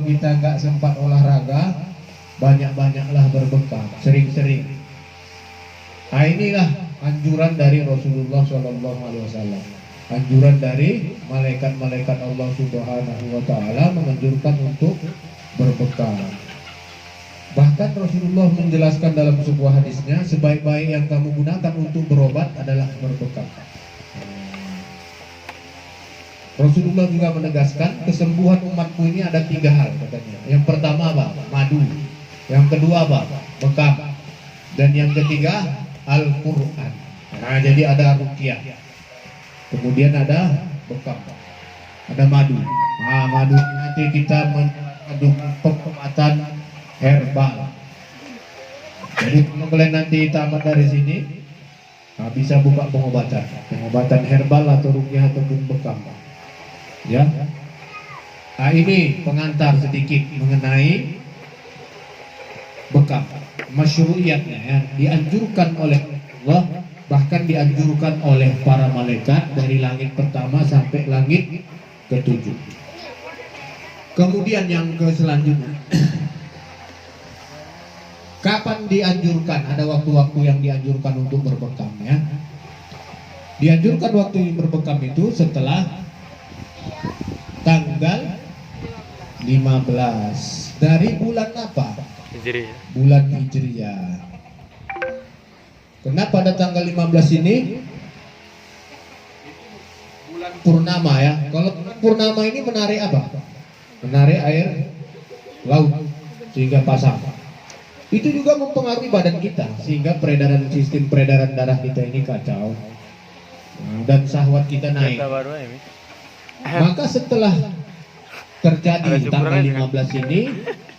kita nggak sempat olahraga, banyak-banyaklah berbekam, sering-sering. Nah, inilah anjuran dari Rasulullah SAW. Anjuran dari malaikat-malaikat Allah Subhanahu wa Ta'ala menganjurkan untuk berbekam. Bahkan Rasulullah menjelaskan dalam sebuah hadisnya, sebaik-baik yang kamu gunakan untuk berobat adalah berbekam. Rasulullah juga menegaskan kesembuhan umatku ini ada 3 hal katanya. Yang pertama apa? Madu. Yang kedua apa? Bekam. Dan yang ketiga Al-Quran. Nah, jadi ada ruqyah. Kemudian ada bekam. Ada madu. Nah, madu nanti kita mengadu pengobatan herbal. Jadi kalau kalian nanti tamat dari sini, nah, bisa buka pengobatan herbal atau ruqyah ataupun bekam. Ya. Nah, ini pengantar sedikit mengenai bekam. Masyru'iyatnya ya, dianjurkan oleh Allah, bahkan dianjurkan oleh para malaikat dari langit pertama sampai langit ke-7. Kemudian yang selanjutnya, kapan dianjurkan? Ada waktu-waktu yang dianjurkan untuk berbekam ya. Dianjurkan waktu berbekam itu setelah tanggal 15 dari bulan apa? Hijriah. Bulan Hijriah. Kenapa pada tanggal 15 ini? Bulan purnama ya. Kalau bulan purnama ini menarik apa? Menarik air laut sehingga pasang. Itu juga mempengaruhi badan kita sehingga sistem peredaran darah kita ini kacau. Nah, dan syahwat kita naik. Maka setelah terjadi tanggal 15 ini,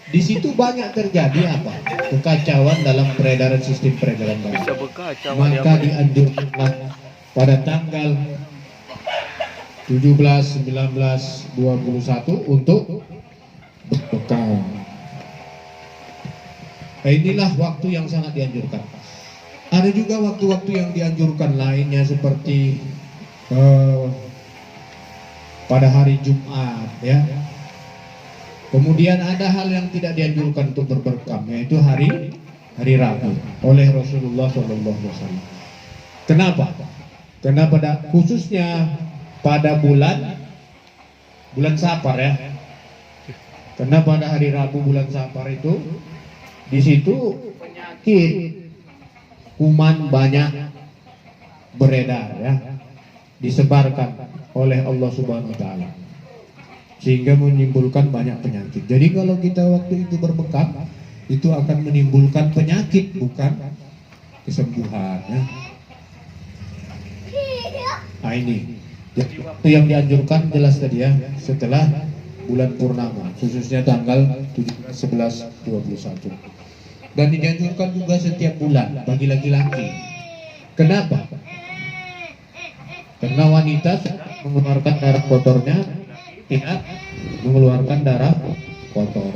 di situ banyak terjadi apa? Kekacauan dalam peredaran sistem peredaran darah. Maka dianjurkan pada tanggal 17, 19, 21 untuk berbekam. Nah, inilah waktu yang sangat dianjurkan. Ada juga waktu-waktu yang dianjurkan lainnya seperti pada hari Jumat ya. Kemudian ada hal yang tidak dianjurkan untuk berbekam, yaitu hari Rabu oleh Rasulullah SAW. Kenapa? Karena khususnya pada bulan Safar ya. Karena pada hari Rabu bulan Safar itu di situ penyakit kuman banyak beredar ya, disebarkan oleh Allah Subhanahu wa Ta'ala, sehingga menimbulkan banyak penyakit. Jadi kalau kita waktu itu berbekam, itu akan menimbulkan penyakit, bukan kesembuhan ya. Nah, ini jadi waktu yang dianjurkan jelas tadi ya, setelah bulan purnama, khususnya tanggal 17, 11, 21. Dan dianjurkan juga setiap bulan bagi laki-laki. Kenapa? Karena wanita mengeluarkan darah kotornya tidak mengeluarkan darah kotor.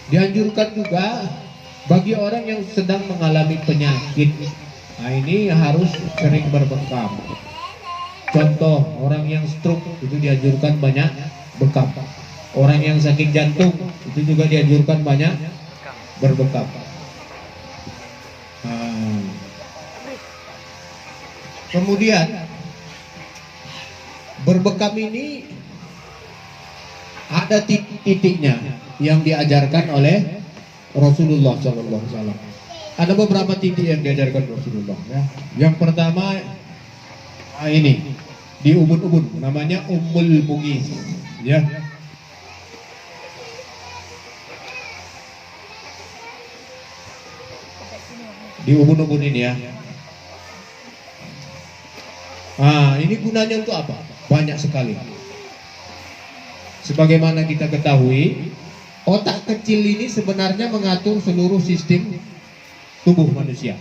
Dianjurkan juga bagi orang yang sedang mengalami penyakit. Nah, ini harus sering berbekam. Contoh, orang yang stroke itu dianjurkan banyak bekam. Orang yang sakit jantung itu juga dianjurkan banyak berbekam. Kemudian berbekam ini ada titik-titiknya yang diajarkan oleh Rasulullah SAW. Ada beberapa titik yang diajarkan Rasulullah ya. Yang pertama ini di ubun-ubun, namanya Ummul Mughis ya. Di ubun-ubun ini ya. Nah, ini gunanya untuk apa? Banyak sekali. Sebagaimana kita ketahui, otak kecil ini sebenarnya mengatur seluruh sistem tubuh manusia.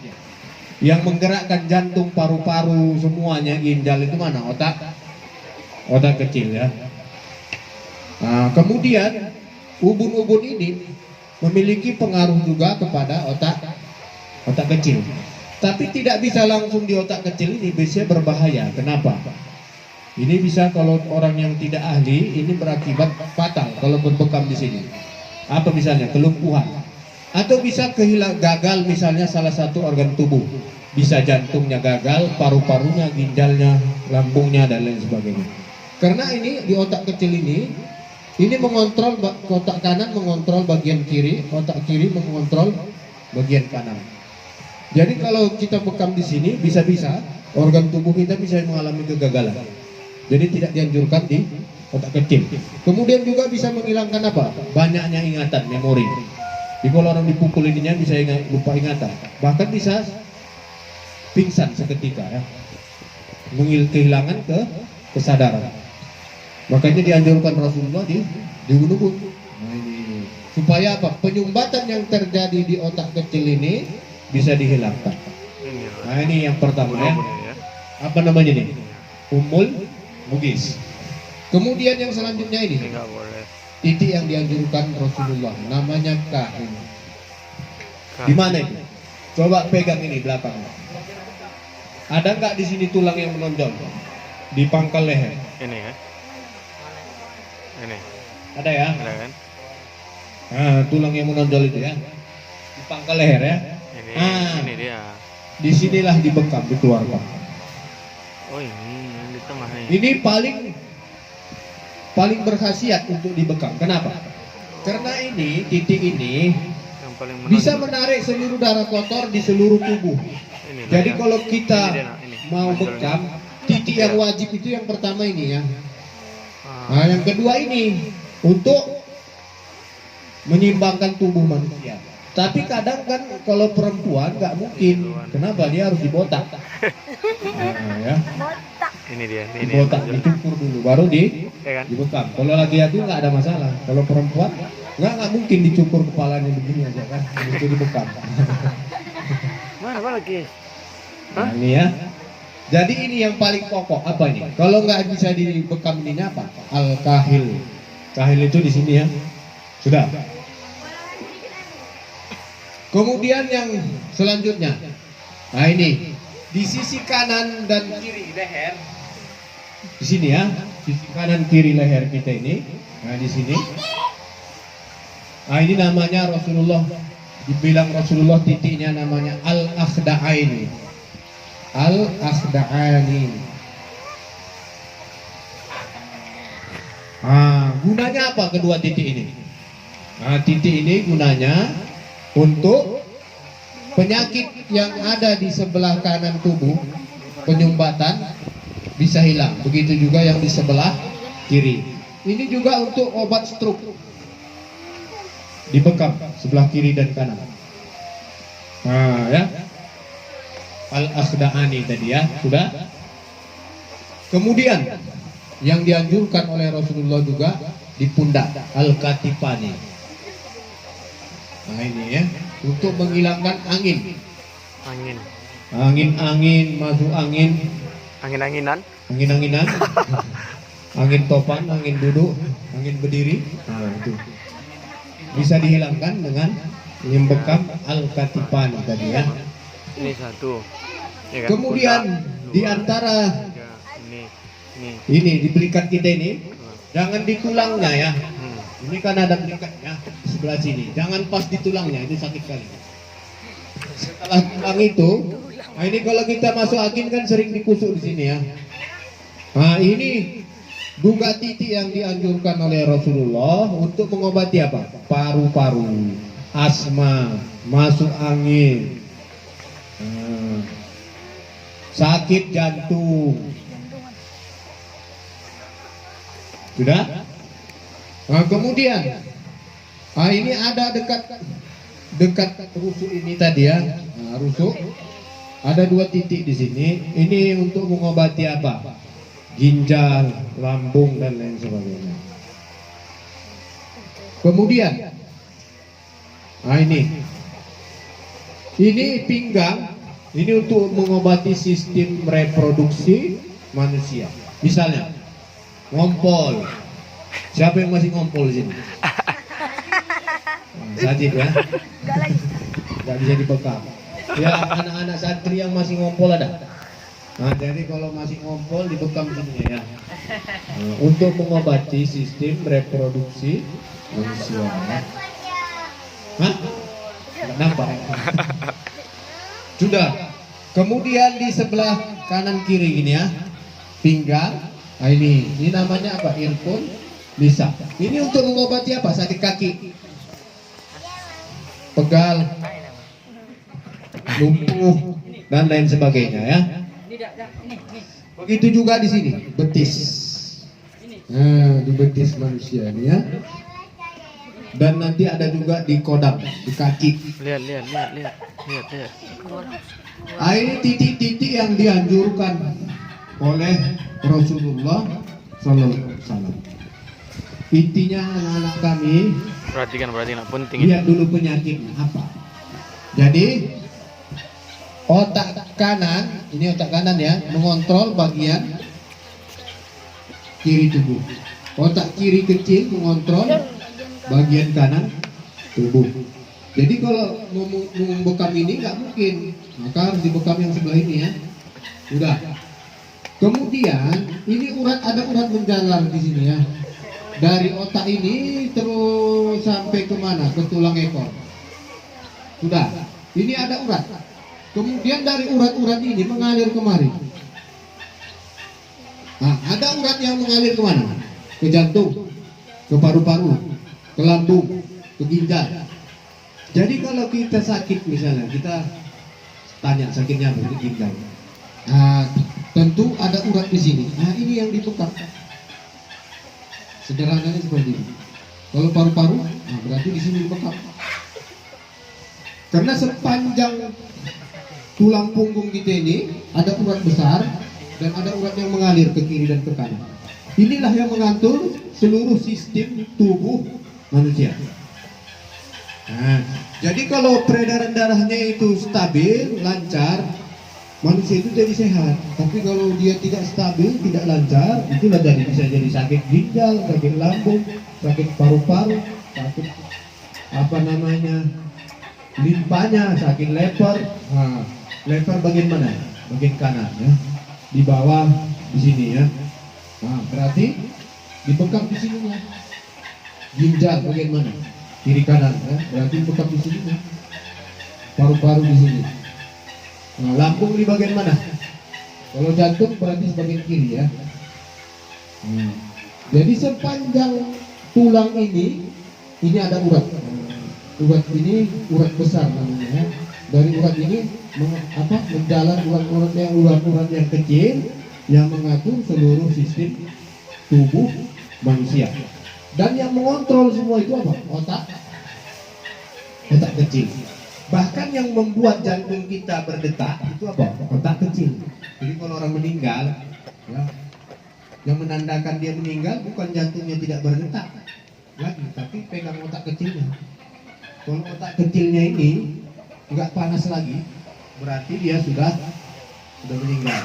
Yang menggerakkan jantung, paru-paru, semuanya, ginjal itu mana? Otak kecil ya. Nah, kemudian ubun-ubun ini memiliki pengaruh juga kepada otak kecil. Tapi tidak bisa langsung di otak kecil ini, bisa berbahaya. Kenapa? Ini bisa kalau orang yang tidak ahli, ini berakibat fatal kalau berbekam di sini. Apa misalnya? Kelumpuhan. Atau bisa kehilangan gagal misalnya salah satu organ tubuh. Bisa jantungnya gagal, paru-parunya, ginjalnya, lambungnya dan lain sebagainya. Karena ini di otak kecil ini mengontrol otak kanan mengontrol bagian kiri, otak kiri mengontrol bagian kanan. Jadi kalau kita bekam di sini bisa-bisa organ tubuh kita bisa mengalami kegagalan. Jadi tidak dianjurkan di otak kecil. Kemudian juga bisa menghilangkan apa? Banyaknya ingatan, memori. Jadi kalau orang dipukul ininya bisa lupa ingatan. Bahkan bisa pingsan seketika ya. Kehilangan kesadaran. Makanya dianjurkan Rasulullah dibunuh. Nah ini supaya apa? Penyumbatan yang terjadi di otak kecil ini bisa dihilangkan. Nah ini yang pertama ya. Apa namanya nih? Ummul Mugis. Kemudian yang selanjutnya ini titik yang dianjurkan Rasulullah, namanya kahil. Di mana ini? Coba pegang ini belakang. Ada nggak di sini tulang yang menonjol? Di pangkal leher. Ini ya. Ini. Ada ya? Ada kan? Nah, tulang yang menonjol itu ya. Di pangkal leher ya. Ini dia. Disinilah dibekam, dikeluarkan. Oh ini yang di tengah ini. Ini paling berkhasiat untuk dibekam. Kenapa? Karena ini titik ini Yang paling bisa menarik seluruh darah kotor di seluruh tubuh. Ini Jadi ya. kalau kita Ini dia, ini. mau Nonjolnya. bekam, titik yang wajib itu yang pertama ini ya. Ah, Nah, yang kedua ini untuk menyimbangkan tubuh manusia. Tapi kadang kan kalau perempuan nggak mungkin. Kenapa? Dia harus dibotak. Nah, ya. ini dia. Ini Dibotak, yang dicukur dulu, baru ya kan? dibekam. Kalau laki-laki nggak ada masalah. Kalau perempuan nggak mungkin dicukur kepalanya begini aja kan, itu dibekam. Mana lagi? Nah, ini ya. Jadi ini yang paling pokok apa ini? Kalau nggak bisa dibekam ini apa? Al-kahil. Kahil itu di sini ya. Sudah. Kemudian yang selanjutnya, nah ini di sisi kanan dan kiri leher, di sini ya, sisi kanan kiri leher kita ini, nah di sini, nah ini namanya Rasulullah, dibilang Rasulullah titiknya namanya al-akhda'aini, al-akhda'ani. Nah, gunanya apa kedua titik ini? Nah, titik ini gunanya untuk penyakit yang ada di sebelah kanan tubuh, penyumbatan bisa hilang. Begitu juga yang di sebelah kiri. Ini juga untuk obat stroke, dibekam sebelah kiri dan kanan. Nah ya, al-akhda'ani tadi ya, sudah. Kemudian yang dianjurkan oleh Rasulullah juga di pundak, al-katifani. Nah ini ya, untuk menghilangkan angin. Angin masuk angin. Angin-anginan. Angin-anginan. Angin topan, angin duduk, angin berdiri. Nah itu bisa dihilangkan dengan membekam al-katifan tadi ya. Ini satu. Ya kan? Kemudian Pundak, di dua, antara tiga. Ini. ini di belikat kita ini, jangan di tulangnya ya. Ini kan ada belikatnya di sebelah sini. Jangan pas di tulangnya, itu sakit kali. Setelah tulang itu, nah ini kalau kita masuk angin kan sering dikusuk di sini ya. Nah ini juga titik yang dianjurkan oleh Rasulullah untuk mengobati apa? Paru-paru, asma, masuk angin, sakit jantung. Sudah? Nah kemudian, nah ini ada dekat rusuk ini tadi ya, nah, rusuk ada dua titik di sini. Ini untuk mengobati apa? Ginjal, lambung dan lain sebagainya. Kemudian, nah ini pinggang. Ini untuk mengobati sistem reproduksi manusia. Misalnya, ngompol. Siapa yang masih ngompol di sini? Sajid ya? Gak bisa dibekam. Ya anak-anak santri yang masih ngompol ada? Nah, jadi kalau masih ngompol dibekam sini ya. Nah, untuk mengobati sistem reproduksi manusia. Ya. Hah? Nggak nampak. Sudah. Kemudian di sebelah kanan kiri gini ya, pinggang. Nah, ini namanya apa? Earphone bisa. Ini untuk mengobati apa? Sakit kaki, pegal, lumpuh dan lain sebagainya ya. Begitu juga di sini, betis. Nah, di betis manusia ini ya. Dan nanti ada juga di kodam, di kaki. Lihat. Nah, ini titik-titik yang dianjurkan oleh Rasulullah Sallallahu Alaihi Wasallam. Intinya anak-anak kami Perhatikan penting. lihat dulu penyakitnya apa. Jadi otak kanan, ini otak kanan ya, mengontrol bagian kiri tubuh. Otak kiri kecil mengontrol bagian kanan tubuh. Jadi kalau mau membekam ini nggak mungkin, maka harus dibekam yang sebelah ini ya. Udah. Kemudian ini ada urat menjalar di sini ya. Dari otak ini terus sampai kemana? Ke tulang ekor. Sudah. Ini ada urat. Kemudian dari urat-urat ini mengalir kemari. Nah, ada urat yang mengalir kemana? Ke jantung, ke paru-paru, ke lambung, ke ginjal. Jadi kalau kita sakit misalnya, kita tanya sakitnya apa? Di ginjal. Nah, tentu ada urat di sini. Nah, ini yang dibekam. Sederhananya seperti ini. Kalau paru-paru, nah berarti di sini dibekam. Karena sepanjang tulang punggung kita ini ada urat besar dan ada urat yang mengalir ke kiri dan ke kanan. Inilah yang mengatur seluruh sistem tubuh manusia. Nah, jadi kalau peredaran darahnya itu stabil, lancar, manusia itu jadi sehat. Tapi kalau dia tidak stabil, tidak lancar, itulah bisa jadi sakit ginjal, sakit lambung, sakit paru-paru, sakit limpanya, sakit lever. Nah, lever bagian mana? Bagian kanan ya, di bawah di sini ya. Nah, berarti dibekam di sini ya. Ginjal bagian mana? Kiri kanan ya, berarti dibekam di sini ya. Paru-paru di sini. Nah, lambung di bagian mana? Kalau jantung berarti bagian kiri ya. Jadi sepanjang tulang ini ada urat. Urat ini urat besar namanya ya. Dari urat ini menjalar urat-urat yang kecil yang mengatur seluruh sistem tubuh manusia. Dan yang mengontrol semua itu apa? Otak kecil. Bahkan yang membuat jantung kita berdetak itu apa? Otak kecil. Jadi kalau orang meninggal, ya, yang menandakan dia meninggal bukan jantungnya tidak berdetak lagi, tapi pegang otak kecilnya. Kalau otak kecilnya ini nggak panas lagi, berarti dia sudah meninggal.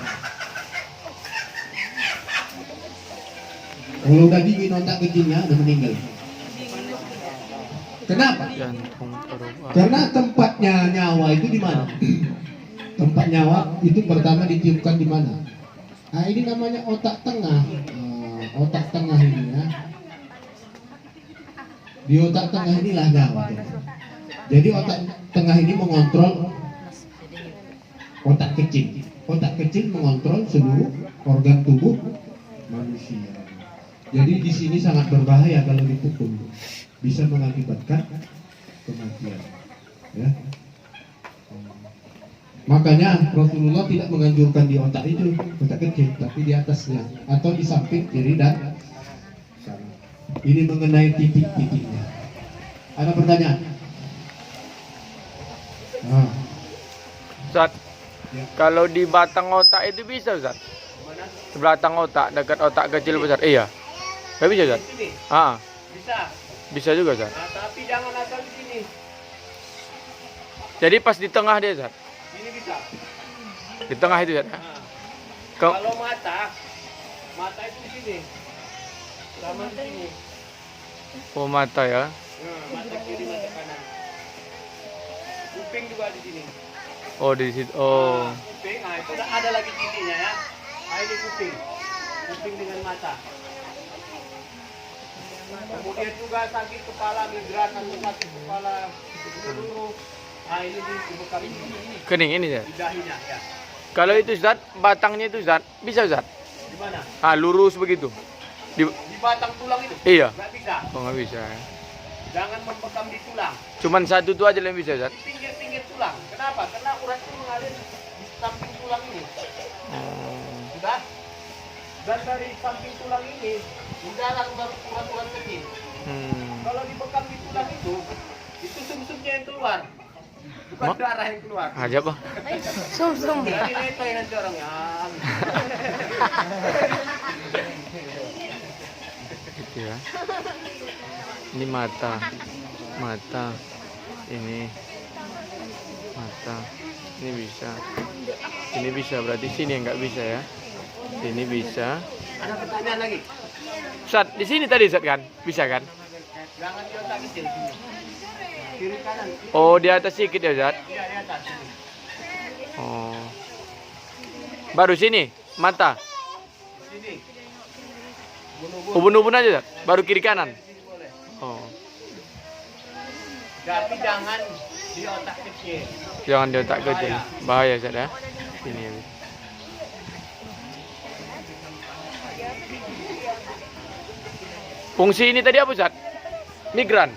Kalau udah dingin otak kecilnya udah meninggal. Kenapa? Karena tempatnya nyawa itu di mana? Tempat nyawa itu pertama ditiupkan di mana? Nah, ini namanya otak tengah. Otak tengah ini ya. Di otak tengah inilah nyawa. Jadi otak tengah ini mengontrol otak kecil. Otak kecil mengontrol seluruh organ tubuh manusia. Jadi di sini sangat berbahaya kalau dipukul, bisa mengakibatkan kematian. Ya. Makanya Rasulullah tidak menganjurkan di otak itu, otak kecil, tapi di atasnya atau di samping kiri dan kanan. Ini mengenai titik-titiknya. Ada pertanyaan? Nah. Ustaz, ya. Kalau di batang otak itu bisa Ustaz? Belakang otak, dekat otak kecil besar. Iya. Gak bisa Ustaz? Bisa. Bisa juga Ustaz. Nah, tapi jangan asal di sini. Jadi pas di tengah dia Ustaz. Ini bisa. Di tengah itu Ustaz. Nah, kalau mata itu di sini. Sama di sini. Oh, mata ya. Nah, mata kiri, mata kanan. Kuping juga di sini. Oh, di situ. Oh. Kuping, nah itu ada lagi titiknya ya. Nah, ini kuping. Kuping dengan mata. Kemudian juga sakit kepala, migran atau sakit kepala seluruh. Nah, ini di bekam ini. Kening ini, Zat. Di dahinya ya. Kalau itu Zat, batangnya itu Zat, bisa Zat? Di mana? Ah, lurus begitu. Di Di batang tulang itu? Iya. Nggak bisa. Oh, nggak bisa ya. Jangan membekam di tulang. Cuman satu tuh aja yang bisa, Zat. Di pinggir-pinggir tulang. Kenapa? Karena urat itu mengalir di samping tulang ini. Oh. Sudah? Dan dari samping tulang ini mendalam baru urat-urat kecil. Kalau dibekam di tulang itu sumsumnya yang keluar, bukan Mak? darah yang keluar. Aja kok. Sum-sum. Jadi letoy nanti orangnya. Gitu ya. Ini mata. Mata. Ini mata. Ini bisa. Ini bisa, berarti sini yang nggak bisa ya. Ini bisa. Ada pertanyaan lagi? Zat, di sini tadi Zat kan? Bisa kan? Jangan di otak kecil. Kiri kanan. Oh, di atas sedikit ya, Zat? Iya, di atas. Oh. Baru sini, mata. Sini. Bunuh-bunuh. Ubun-ubun aja, Zat. Baru kiri kanan. Sini boleh. Oh. Tapi jangan di otak kecil. Jangan di otak kecil. Bahaya, Zat ya. Sini ya. Fungsi ini tadi apa, Zat? Migran.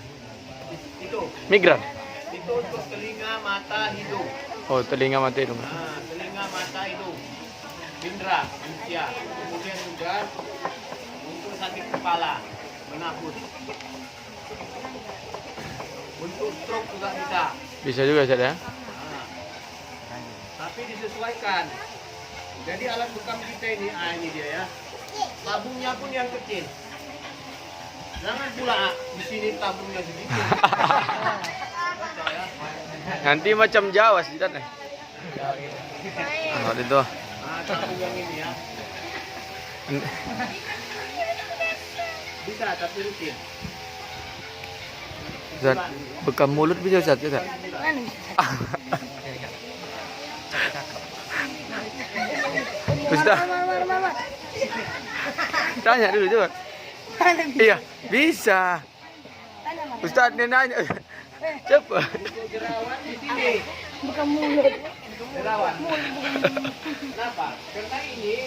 Itu. Migran. Itu untuk telinga, mata, hidung. Oh, telinga mata hidung. Nah, telinga, mata, hidung. Indra, ya. Kemudian juga untuk sakit kepala, menakut. Untuk stroke juga bisa. Bisa juga, Zat ya. Nah, tapi disesuaikan. Jadi alat bekam kita ini, ini dia ya. Tabungnya pun yang kecil. Jangan pula di sini tabungnya sedikit. Nanti macam Jawa sih, Zat. Oh, itu. Nah, tabung yang ini ya. Bisa, tapi rutin. Zat, bekam mulut bisa, Zat, ya, Zat? Mana? Ustaz, Mama. tanya dulu coba. Mana bisa? Iya, bisa. Mana, Mama? Ustaz dia nanya. Cepat. Untuk jerawat di sini. Bukan mulut. Jerawat. Kenapa? Karena ini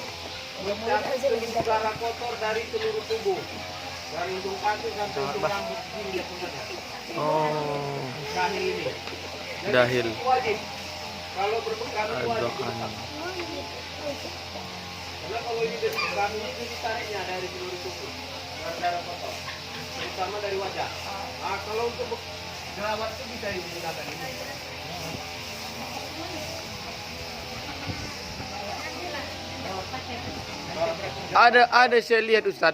mencakup udara kotor dari seluruh tubuh. Dari hidung kaki sampai hidung rambut sini ya sebenarnya. Oh, Dahil ini. Jadi dahil. itu wajib. Kalau berbekam itu wajib. Adokan. Karena kalau ini dari bekam ini ditariknya dari seluruh tubuh. Darah kotor. Terutama dari wajah. Nah, kalau untuk jerawat itu bisa digunakan ini. Ada saya lihat Ustaz,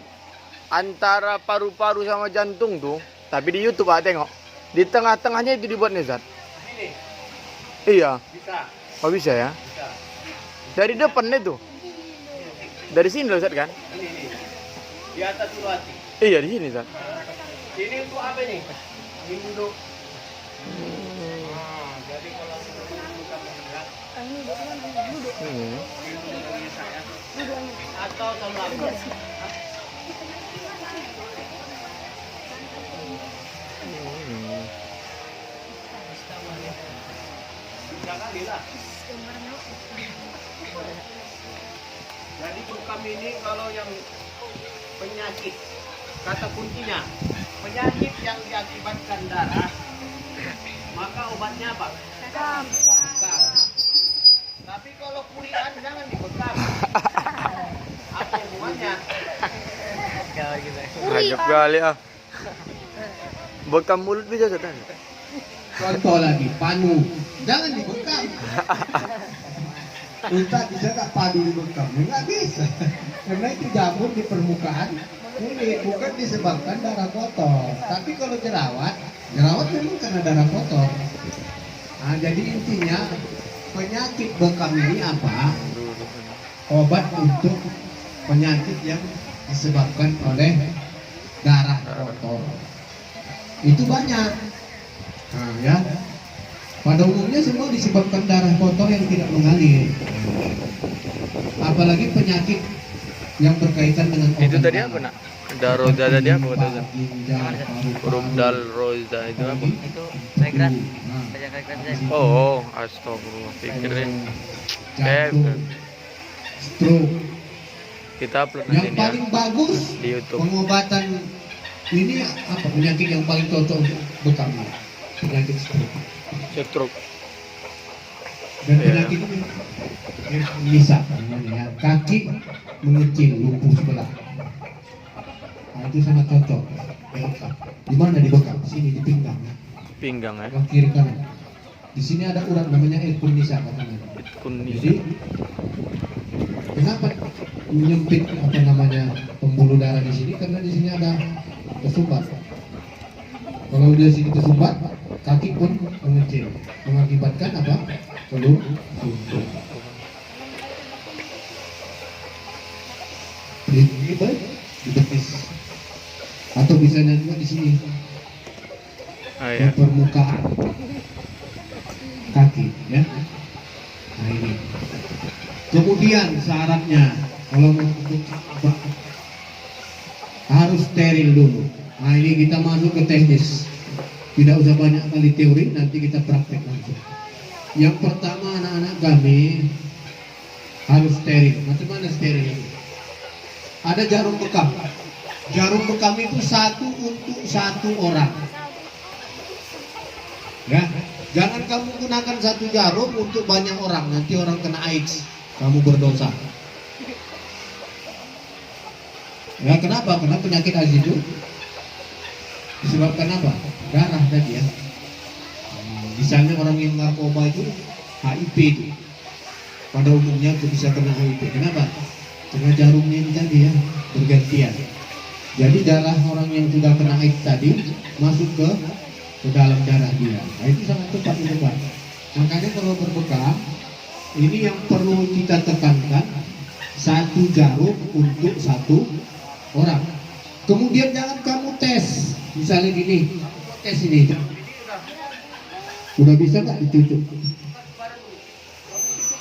antara paru-paru sama jantung tuh, tapi di YouTube tengok. Di tengah-tengahnya itu dibuat nih, Ustaz. Ini Iya. bisa. Oh bisa ya? Bisa. Dari depan itu. Dari sini loh, Ustaz kan? Ini. Di atas dulu hati. Iya, di sini, Ustaz. Ini untuk apa nih? Ini duduk. Nah, jadi kalau duduk kamu ya. Ini duduk. Hmm. Atau sama aku. Hmm. Bisa kali lah. Jadi bekam ini kalau yang penyakit, kata kuncinya, penyakit yang diakibatkan darah, maka obatnya apa? Bekam. Bekam. Tapi kalau kulian jangan dibekam. Apa hubungannya? Ajab kali ah. Bekam mulut bisa, Ustaz. Contoh lagi, panu. Jangan dibekam. Ustaz bisa tak padu dibekam? Nggak bisa. Karena itu jamur di permukaan kulit, bukan disebabkan darah kotor. Tapi kalau jerawat memang karena darah kotor. Nah, jadi intinya penyakit bekam ini apa? Obat untuk penyakit yang disebabkan oleh darah kotor. Itu banyak. Nah, ya. Pada umumnya semua disebabkan darah kotor yang tidak mengalir. Apalagi penyakit yang berkaitan dengan Itu organ tadi darah. apa nak? Daroza tadi apa kata Ustaz? Ginjal, paru-paru, Huruf dal roza itu apa? Itu regrat. Nah, Baca regrat di saya. situ, Oh, astagfirullah. Pikirin. jantung, stroke. Kita upload Yang nanti ya paling bagus di YouTube. pengobatan ini apa penyakit yang paling cocok untuk bekam ini? Penyakit stroke. Stroke. Dan Iya. penyakit ini bisa namanya kaki mengecil lumpuh sebelah. Nah, itu sangat cocok. Ya, di mana di bekam? Sini di pinggang, Pinggang ya. sebelah kiri kanan. Di sini ada urat namanya epinisa katanya. Kuning. Jadi kenapa menyempit apa namanya pembuluh darah di sini? Karena di sini ada kesumbat. Kalau di sini kesumbat, kaki pun mengecil, mengakibatkan apa? Telur sumbat. Ini baik di betis, atau bisa juga di sini Ah di ya. permukaan kaki, ya. Nah ini. Kemudian syaratnya kalau mau untuk harus steril dulu. Nah ini kita masuk ke teknis. Tidak usah banyak kali teori, nanti kita praktek langsung. Yang pertama anak-anak kami harus steril. Macam mana steril itu? Ada jarum bekam. Jarum bekam itu satu untuk satu orang. Ya, jangan kamu gunakan satu jarum untuk banyak orang. Nanti orang kena AIDS, kamu berdosa. Ya kenapa? Karena penyakit AIDS itu disebabkan apa? Darah tadi ya. Misalnya orang yang narkoba itu HIV itu pada umumnya itu bisa kena HIV. Kenapa? Karena jarumnya ini tadi ya bergantian. Jadi darah orang yang sudah kena AIDS tadi masuk ke dalam darah dia. Nah, itu sangat cepat menyebar. Makanya kalau berbekam ini yang perlu kita tekankan, satu jarum untuk satu orang. Kemudian jangan kamu tes, misalnya gini, tes ini, udah bisa nggak dicucuk? Itu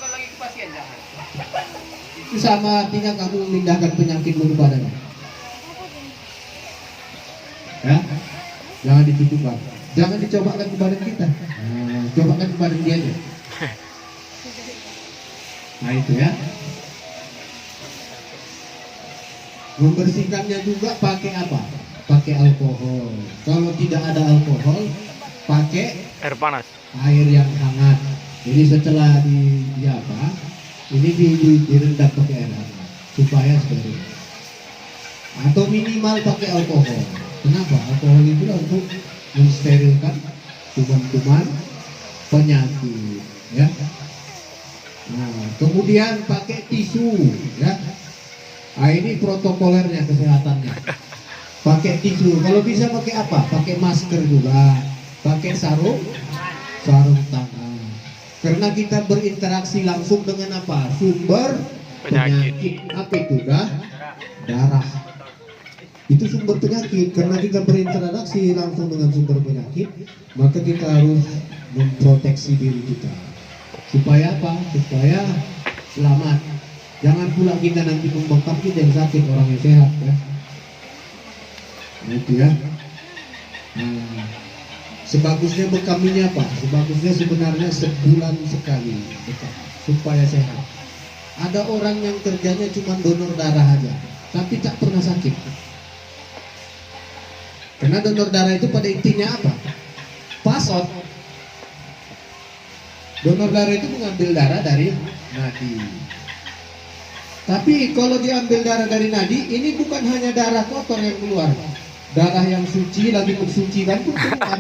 kan lagi ke pasien jangan. Itu sama artinya kamu memindahkan penyakit ke badannya. Ya, jangan dicucuk Bang. Jangan dicobakan ke badan kita. Nah, cobakan ke badan dia aja. Nah itu ya. Membersihkannya juga pakai apa? Pakai alkohol. Kalau tidak ada alkohol, pakai Air panas. air yang hangat. Jadi setelah di apa? Ini direndam pakai air hangat supaya steril. Atau minimal pakai alkohol. Kenapa? Alkohol itu untuk mensterilkan kuman-kuman penyakit, ya. Nah, kemudian pakai tisu, ya. Nah, ini protokolernya kesehatannya. Pakai tisu. Kalau bisa pakai apa? Pakai masker juga. Pakai sarung tangan. Karena kita berinteraksi langsung dengan apa? Sumber penyakit. Apa itu? Darah. Itu sumber penyakit. Karena kita berinteraksi langsung dengan sumber penyakit, maka kita harus memproteksi diri kita. Supaya apa? Supaya selamat. Jangan pula kita nanti membekam kita yang sakit, orang yang sehat ya. Nah, itu ya. Nah, sebagusnya bekam ini apa? Sebagusnya sebenarnya sebulan sekali bekam, supaya sehat. Ada orang yang kerjanya cuma donor darah aja, tapi tak pernah sakit. Karena donor darah itu pada intinya apa? Pasot. Donor darah itu mengambil darah dari nadi. Tapi kalau diambil darah dari nadi, ini bukan hanya darah kotor yang keluar. Darah yang suci lagi mensucikan pun keluar.